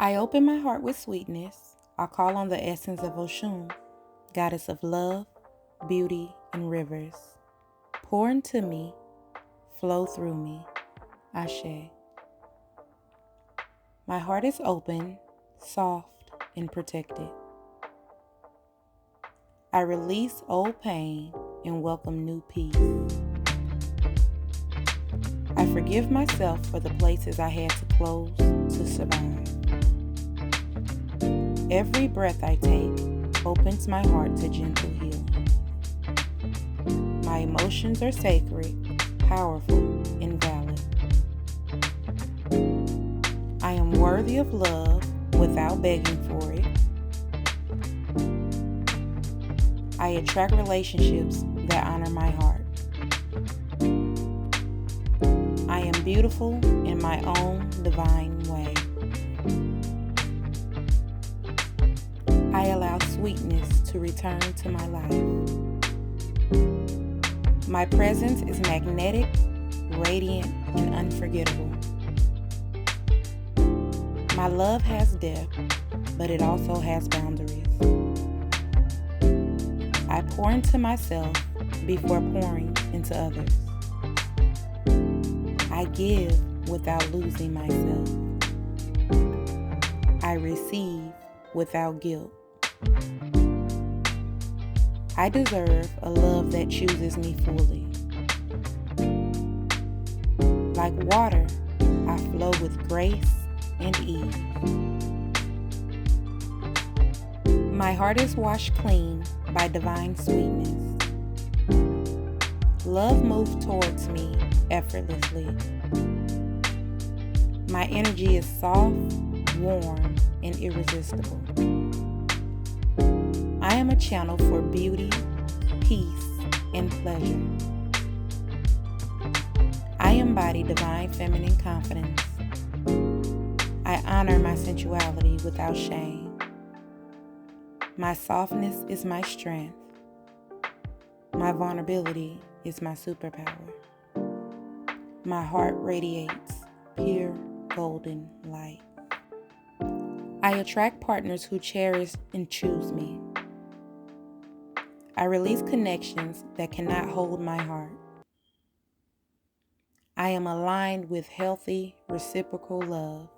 I open my heart with sweetness. I call on the essence of Oshun, goddess of love, beauty, and rivers. Pour into me, flow through me. Ashe. My heart is open, soft, and protected. I release old pain and welcome new peace. I forgive myself for the places I had to close to survive. Every breath I take opens my heart to gentle healing. My emotions are sacred, powerful, and valid. I am worthy of love without begging for it. I attract relationships that honor my heart. I am beautiful in my own divine way. I allow sweetness to return to my life. My presence is magnetic, radiant, and unforgettable. My love has depth, but it also has boundaries. I pour into myself before pouring into others. I give without losing myself. I receive without guilt. I deserve a love that chooses me fully. Like water, I flow with grace and ease. My heart is washed clean by divine sweetness. Love moves towards me effortlessly. My energy is soft, warm, and irresistible. I am a channel for beauty, peace, and pleasure. I embody divine feminine confidence. I honor my sensuality without shame. My softness is my strength. My vulnerability is my superpower. My heart radiates pure golden light. I attract partners who cherish and choose me. I release connections that cannot hold my heart. I am aligned with healthy, reciprocal love.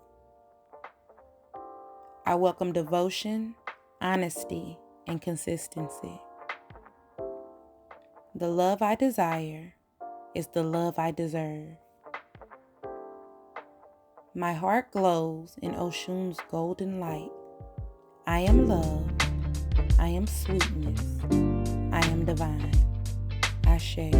I welcome devotion, honesty, and consistency. The love I desire is the love I deserve. My heart glows in Oshun's golden light. I am love. I am sweetness. I am divine. Ashe.